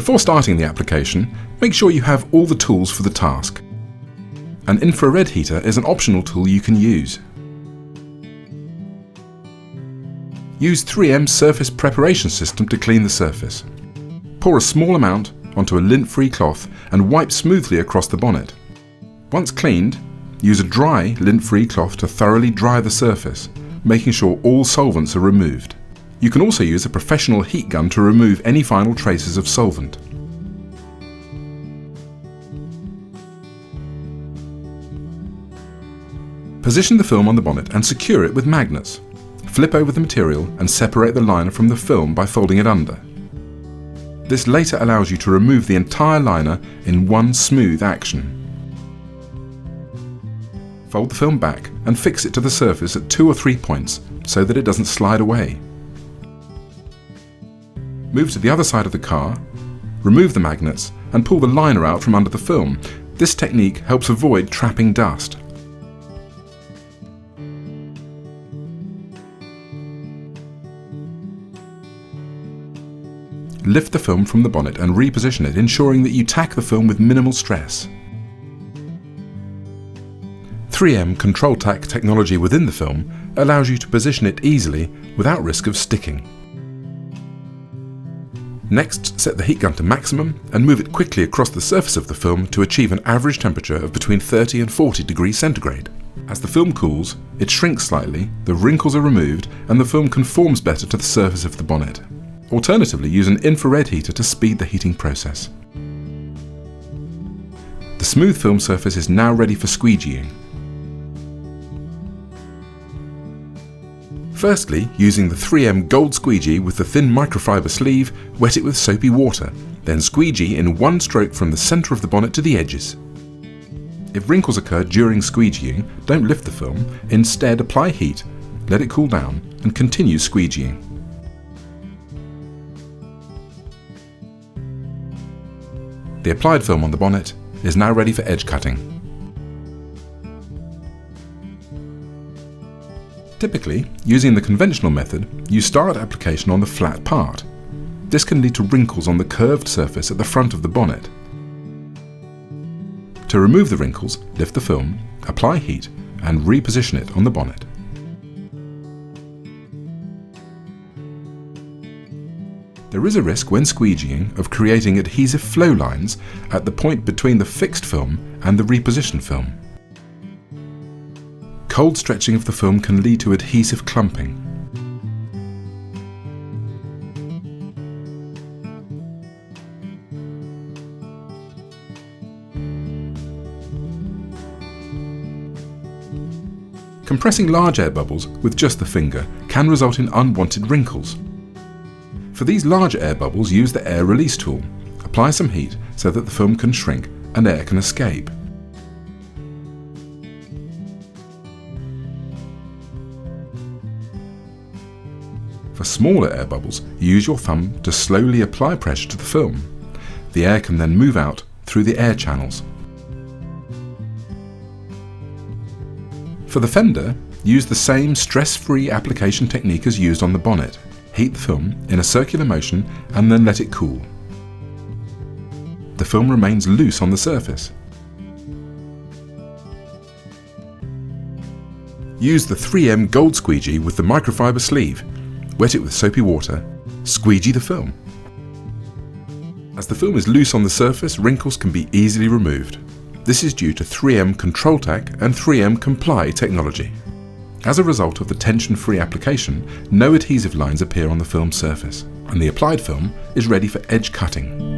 Before starting the application, make sure you have all the tools for the task. An infrared heater is an optional tool you can use. Use 3M Surface Preparation System to clean the surface. Pour a small amount onto a lint-free cloth and wipe smoothly across the bonnet. Once cleaned, use a dry, lint-free cloth to thoroughly dry the surface, making sure all solvents are removed. You can also use a professional heat gun to remove any final traces of solvent. Position the film on the bonnet and secure it with magnets. Flip over the material and separate the liner from the film by folding it under. This later allows you to remove the entire liner in one smooth action. Fold the film back and fix it to the surface at 2 or 3 points so that it doesn't slide away. Move to the other side of the car, remove the magnets and pull the liner out from under the film. This technique helps avoid trapping dust. Lift the film from the bonnet and reposition it, ensuring that you tack the film with minimal stress. 3M Control Tack technology within the film allows you to position it easily without risk of sticking. Next, set the heat gun to maximum and move it quickly across the surface of the film to achieve an average temperature of between 30 and 40 degrees centigrade. As the film cools, it shrinks slightly, the wrinkles are removed, and the film conforms better to the surface of the bonnet. Alternatively, use an infrared heater to speed the heating process. The smooth film surface is now ready for squeegeeing. Firstly, using the 3M Gold Squeegee with the thin microfiber sleeve, wet it with soapy water, then squeegee in one stroke from the centre of the bonnet to the edges. If wrinkles occur during squeegeeing, don't lift the film, instead apply heat, let it cool down and continue squeegeeing. The applied film on the bonnet is now ready for edge cutting. Typically, using the conventional method, you start application on the flat part. This can lead to wrinkles on the curved surface at the front of the bonnet. To remove the wrinkles, lift the film, apply heat, and reposition it on the bonnet. There is a risk when squeegeeing of creating adhesive flow lines at the point between the fixed film and the repositioned film. Cold stretching of the film can lead to adhesive clumping. Compressing large air bubbles with just the finger can result in unwanted wrinkles. For these larger air bubbles, use the air release tool. Apply some heat so that the film can shrink and air can escape. For smaller air bubbles, use your thumb to slowly apply pressure to the film. The air can then move out through the air channels. For the fender, use the same stress-free application technique as used on the bonnet. Heat the film in a circular motion and then let it cool. The film remains loose on the surface. Use the 3M Gold Squeegee with the microfiber sleeve. Wet it with soapy water. Squeegee the film. As the film is loose on the surface, wrinkles can be easily removed. This is due to 3M Control Tack and 3M Comply technology. As a result of the tension-free application, no adhesive lines appear on the film surface, and the applied film is ready for edge cutting.